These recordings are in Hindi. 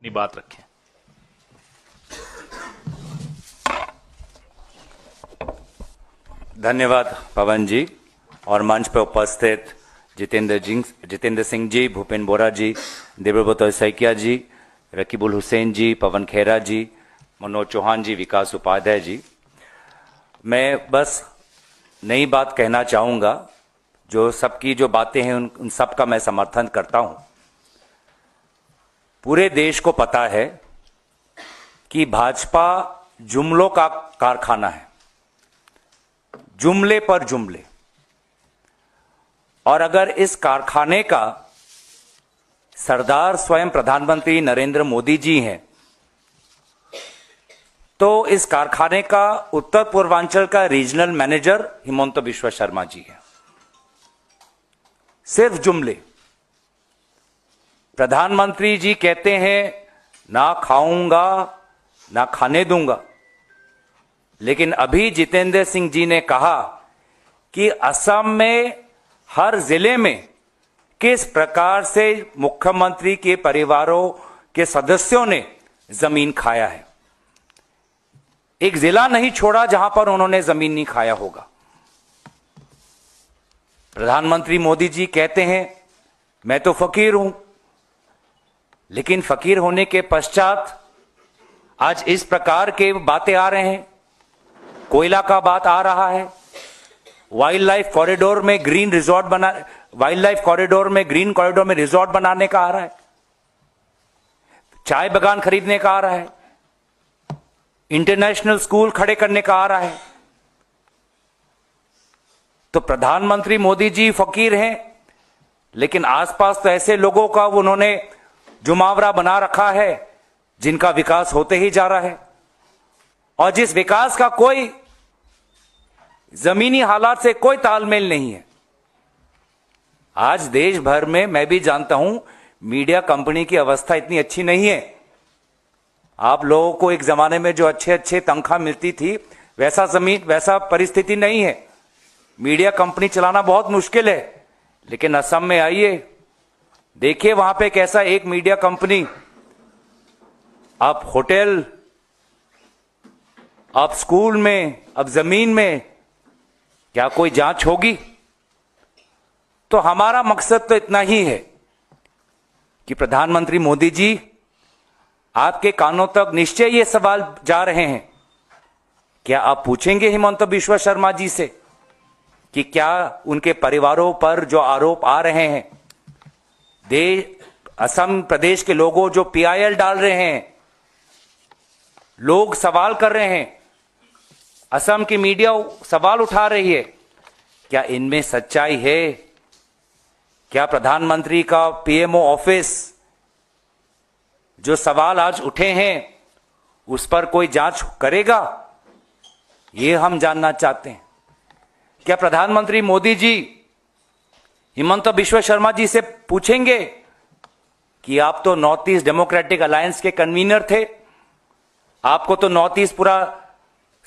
अपनी बात रखें। धन्यवाद पवन जी और मंच पर उपस्थित जितेंद्र सिंह जी, भूपेन बोरा जी, देवव्रत सैकिया जी, रकीबुल हुसैन जी, पवन खेरा जी, मनोज चौहान जी, विकास उपाध्याय जी। मैं बस नई बात कहना चाहूंगा। जो सबकी जो बातें हैं उन सब का मैं समर्थन करता हूं। पूरे देश को पता है कि भाजपा जुमलों का कारखाना है, जुमले पर जुमले। और अगर इस कारखाने का सरदार स्वयं प्रधानमंत्री नरेंद्र मोदी जी हैं, तो इस कारखाने का उत्तर पूर्वांचल का रीजनल मैनेजर हिमंत बिश्व शर्मा जी है। सिर्फ जुमले। प्रधानमंत्री जी कहते हैं ना खाऊंगा ना खाने दूंगा, लेकिन अभी जितेंद्र सिंह जी ने कहा कि असम में हर जिले में किस प्रकार से मुख्यमंत्री के परिवारों के सदस्यों ने जमीन खाया है। एक जिला नहीं छोड़ा जहां पर उन्होंने जमीन नहीं खाया होगा। प्रधानमंत्री मोदी जी कहते हैं मैं तो फकीर हूं, लेकिन फकीर होने के पश्चात आज इस प्रकार के बातें आ रहे हैं। कोयला का बात आ रहा है, वाइल्ड लाइफ कॉरिडोर में ग्रीन कॉरिडोर में रिजॉर्ट बनाने का आ रहा है, चाय बागान खरीदने का आ रहा है, इंटरनेशनल स्कूल खड़े करने का आ रहा है। तो प्रधानमंत्री मोदी जी फकीर हैं, लेकिन आसपास तो ऐसे लोगों का उन्होंने जुमावरा बना रखा है जिनका विकास होते ही जा रहा है, और जिस विकास का कोई जमीनी हालात से कोई तालमेल नहीं है। आज देश भर में मैं भी जानता हूं मीडिया कंपनी की अवस्था इतनी अच्छी नहीं है। आप लोगों को एक जमाने में जो अच्छे अच्छे तनख्वाह मिलती थी वैसा परिस्थिति नहीं है। मीडिया कंपनी चलाना बहुत मुश्किल है। लेकिन असम में आइए, देखिए वहां पे कैसा एक मीडिया कंपनी, आप होटल, आप स्कूल में, अब जमीन में क्या कोई जांच होगी? तो हमारा मकसद तो इतना ही है कि प्रधानमंत्री मोदी जी, आपके कानों तक निश्चय ये सवाल जा रहे हैं। क्या आप पूछेंगे हिमंत बिश्व शर्मा जी से कि क्या उनके परिवारों पर जो आरोप आ रहे हैं, असम प्रदेश के लोगों जो पीआईएल डाल रहे हैं, लोग सवाल कर रहे हैं, असम की मीडिया सवाल उठा रही है, क्या इनमें सच्चाई है? क्या प्रधानमंत्री का पीएमओ ऑफिस जो सवाल आज उठे हैं उस पर कोई जांच करेगा? ये हम जानना चाहते हैं। क्या प्रधानमंत्री मोदी जी हिमंत बिश्व शर्मा जी से पूछेंगे कि आप तो नॉर्थ ईस्ट डेमोक्रेटिक अलायंस के कन्वीनर थे, आपको तो नॉर्थ ईस्ट पूरा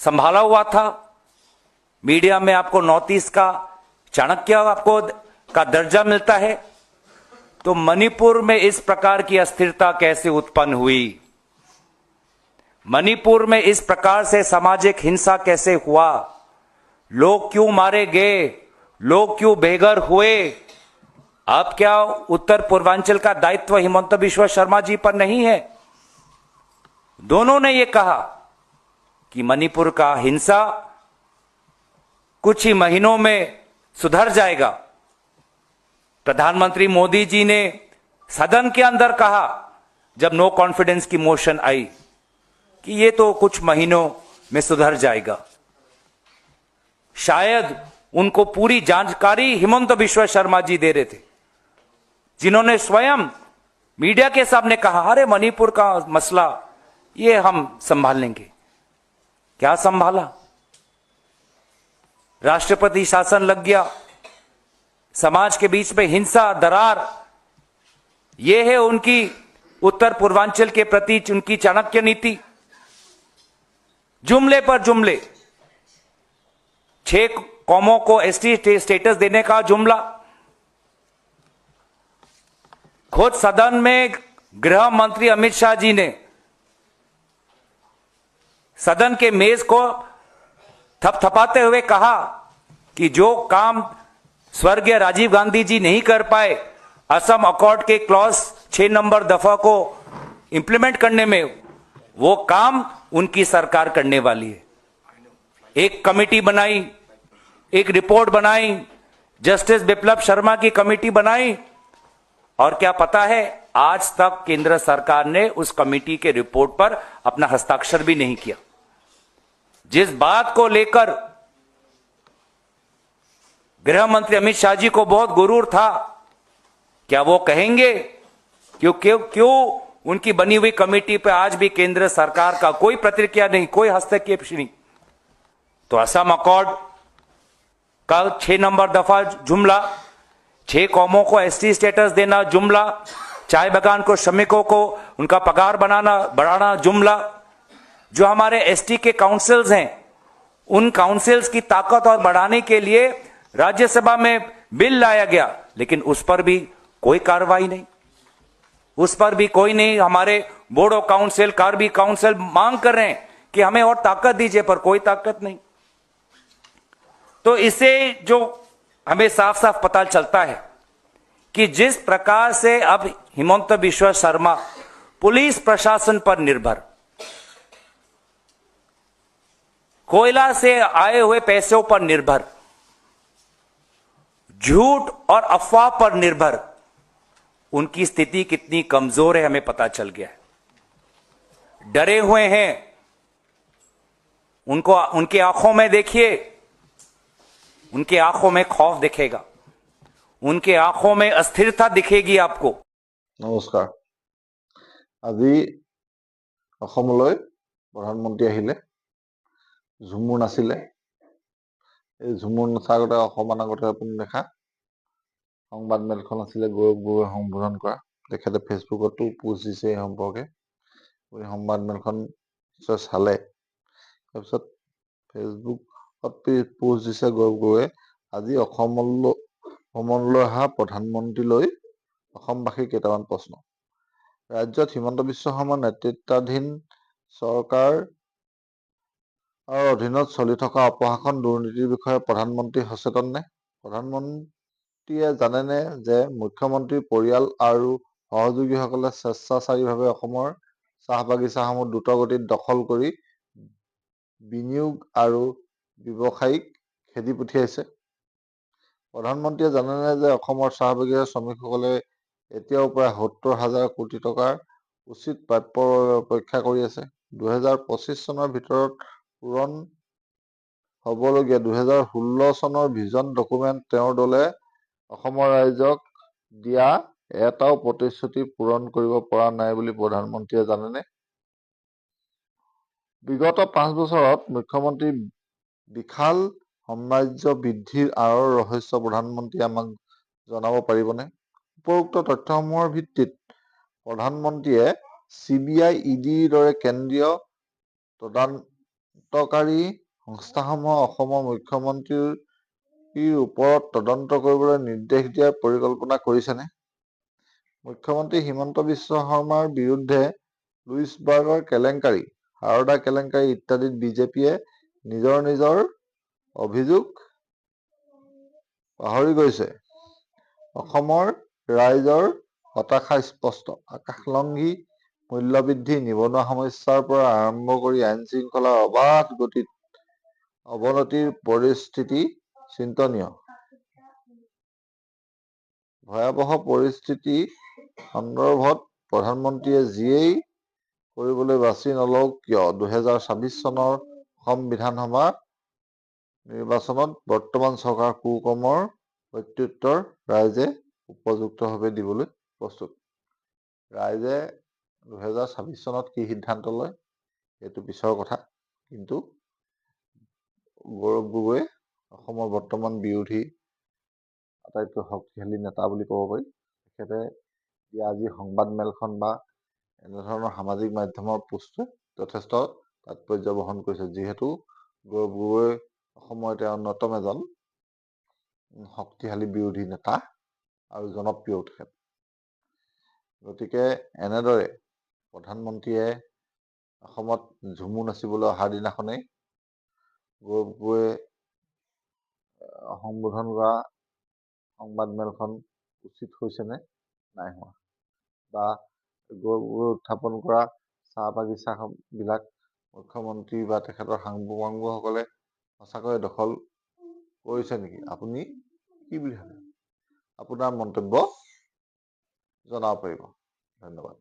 संभाला हुआ था, मीडिया में आपको नॉर्थ ईस्ट का चाणक्य आपको का दर्जा मिलता है, तो मणिपुर में इस प्रकार की अस्थिरता कैसे उत्पन्न हुई? मणिपुर में इस प्रकार से सामाजिक हिंसा कैसे हुआ? लोग क्यों मारे गए? लोग क्यों बेघर हुए? अब क्या उत्तर पूर्वांचल का दायित्व हिमंत बिश्व शर्मा जी पर नहीं है? दोनों ने यह कहा कि मणिपुर का हिंसा कुछ ही महीनों में सुधर जाएगा। प्रधानमंत्री मोदी जी ने सदन के अंदर कहा जब नो कॉन्फिडेंस की मोशन आई कि ये तो कुछ महीनों में सुधर जाएगा। शायद उनको पूरी जानकारी हिमंत बिश्व शर्मा जी दे रहे थे, जिन्होंने स्वयं मीडिया के सामने कहा अरे मणिपुर का मसला ये हम संभाल लेंगे। क्या संभाला? राष्ट्रपति शासन लग गया, समाज के बीच में हिंसा, दरार, ये है उनकी उत्तर पूर्वांचल के प्रति उनकी चाणक्य नीति। जुमले पर जुमले, 6 कौमों को एसटी स्टेटस देने का जुमला, खुद सदन में गृह मंत्री अमित शाह जी ने सदन के मेज को थपथपाते हुए कहा कि जो काम स्वर्गीय राजीव गांधी जी नहीं कर पाए, असम अकॉर्ड के क्लॉज 6 नंबर दफा को इंप्लीमेंट करने में, वो काम उनकी सरकार करने वाली है। एक कमेटी बनाई, एक रिपोर्ट बनाई, जस्टिस बिप्लब शर्मा की कमेटी बनाई, और क्या पता है, आज तक केंद्र सरकार ने उस कमेटी के रिपोर्ट पर अपना हस्ताक्षर भी नहीं किया। जिस बात को लेकर गृह मंत्री अमित शाह जी को बहुत गुरूर था, क्या वो कहेंगे क्यों उनकी बनी हुई कमेटी पर आज भी केंद्र सरकार का कोई प्रतिक्रिया नहीं, कोई हस्तक्षेप नहीं? तो असम अकॉर्ड का 6 नंबर दफा जुमला, 6 कौमों को एसटी स्टेटस देना जुमला, चाय बागान को श्रमिकों को उनका पगार बढ़ाना जुमला, जो हमारे एसटी के काउंसिल्स हैं, उन काउंसिल्स की ताकत और बढ़ाने के लिए राज्यसभा में बिल लाया गया, लेकिन उस पर भी कोई कार्रवाई नहीं, उस पर भी कोई नहीं। हमारे बोडो काउंसिल, कार्बी काउंसिल मांग कर रहे हैं कि हमें और ताकत दीजिए, पर कोई ताकत नहीं। तो इससे जो हमें साफ साफ पता चलता है कि जिस प्रकार से अब हिमंत बिश्व शर्मा पुलिस प्रशासन पर निर्भर, कोयला से आए हुए पैसों पर निर्भर, झूठ और अफवाह पर निर्भर, उनकी स्थिति कितनी कमजोर है हमें पता चल गया है। डरे हुए हैं, उनको उनकी आंखों में देखिए, उनकी आंखों में खौफ दिखेगा, उनके आंखों में अस्थिरता दिखेगी आपको। नमस्कार। আজি অসমলৈ প্ৰধানমন্ত্ৰী আহিলে, ঝুমুৰ নাছিলে। এই ঝুমুৰ নচাৰ আগতে অকমান আগতে আপুনি দেখা সংবাদ মেলখন আছিলে গৌৰৱ গগৈয়ে সম্বোধন কৰা। তেখেতে ফেচবুকতো পোষ্ট দিছে এই সম্পৰ্কে। আপুনি সংবাদ মেলখন নিশ্চয় চালে। তাৰপিছত ফেচবুকত পোষ্ট দিছে গৌৰৱ গগৈয়ে, আজি অসমলৈ ভ্ৰমণলৈ অহা প্ৰধানমন্ত্ৰীলৈ অসমবাসীৰ কেইটামান প্ৰশ্ন। ৰাজ্যত হিমন্ত বিশ্ব শৰ্মাৰ নেতৃত্বাধীন চৰকাৰ অধীনত চলি থকা অপশাসন দুৰ্নীতিৰ বিষয়ে প্ৰধানমন্ত্ৰী সচেতন নে? প্ৰধানমন্ত্ৰীয়ে জানেনে যে মুখ্যমন্ত্ৰীৰ পৰিয়াল আৰু সহযোগীসকলে স্বেচ্ছাচাৰীভাৱে অসমৰ চাহ বাগিচাসমূহ দ্ৰুতগতিত দখল কৰি বিনিয়োগ আৰু ব্যৱসায়িক খেদি পঠিয়াইছে? প্ৰধানমন্ত্ৰীয়ে জানেনে যে অসমৰ চাহ বাগিচাৰ শ্ৰমিকসকলে এতিয়াও প্ৰায় 70,000 কোটি টকাৰ উচিত প্ৰাপ্যৰ বাবে অপেক্ষা কৰি আছে? 2025 চনৰ ভিতৰত পূৰণ হ'বলগীয়া 2016 চনৰ ভিজন ডকুমেণ্ট তেওঁৰ দলে অসমৰ ৰাইজক দিয়া এটাও প্ৰতিশ্ৰুতি পূৰণ কৰিব পৰা নাই বুলি প্ৰধানমন্ত্ৰীয়ে জানেনে? বিগত 5 বছৰত মুখ্যমন্ত্ৰীৰ বিশাল সাম্ৰাজ্য বৃদ্ধিৰ আঁৰৰ ৰহস্য প্ৰধানমন্ত্ৰীয়ে আমাক জনাব পাৰিবনে? উপৰোক্ত তথ্যসমূহৰ ভিত্তিত প্ৰধানমন্ত্ৰীয়ে CBI, EDৰ দৰে কেন্দ্ৰীয় তদন্তকাৰী সংস্থাসমূহক অসমৰ মুখ্যমন্ত্ৰীৰ ওপৰত তদন্ত কৰিবলৈ নিৰ্দেশ দিয়াৰ পৰিকল্পনা কৰিছেনে? মুখ্যমন্ত্ৰী হিমন্ত বিশ্ব শৰ্মাৰ বিৰুদ্ধে লুইছবাৰ্গৰ কেলেংকাৰী, সাৰদা কেলেংকাৰী ইত্যাদিত বিজেপিয়ে নিজৰ অভিযোগ পাহৰি গৈছে। অসমৰ ৰাইজৰ হতাশা স্পষ্ট। আকাশলংঘী মূল্যবৃদ্ধি, নিবনুৱা সমস্যাৰ পৰা আৰম্ভ কৰি আইন শৃংখলাৰ অবাধ গতিত অৱনতিৰ পৰিস্থিতি চিন্তনীয়। ভয়াৱহ পৰিস্থিতি সন্দৰ্ভত প্ৰধানমন্ত্ৰীয়ে যিয়েই কৰিবলৈ বাছি নলওক কিয় 2026 চনৰ অসম বিধানসভা নিৰ্বাচনত বৰ্তমান চৰকাৰৰ কুকৰ্মৰ প্ৰত্যুত্তৰ ৰাইজে উপযুক্তভাৱে দিবলৈ প্ৰস্তুত। ৰাইজে 2026 চনত কি সিদ্ধান্ত লয় এইটো পিছৰ কথা, কিন্তু গৌৰৱ গগৈ অসমৰ বৰ্তমান বিৰোধী আটাইতকৈ শক্তিশালী নেতা বুলি ক'ব পাৰি। তেখেতে দিয়া আজি সংবাদ মেলখন বা এনেধৰণৰ সামাজিক মাধ্যমৰ পোষ্টে যথেষ্ট তাৎপৰ্য বহন কৰিছে, যিহেতু গৌৰৱ গগৈ অসমৰ এতিয়া অন্যতম এজন শক্তিশালী বিৰোধী নেতা আৰু জনপ্ৰিয় তেখেত। গতিকে এনেদৰে প্ৰধানমন্ত্ৰীয়ে অসমত ঝুমু নাচিবলৈ অহাৰ দিনাখনেই গৈ সম্বোধন কৰা সংবাদমেলখন উচিত হৈছেনে নাই হোৱা, বা গৈ উত্থাপন কৰা চাহ বাগিচাবিলাক মুখ্যমন্ত্ৰী বা তেখেতৰ সাংবাদিকসকলে সঁচাকৈ দখল কৰিছে নেকি? আপুনি কি বুলি ভাবে? আপোনাৰ মন্তব্য জনাব পাৰিব। ধন্যবাদ।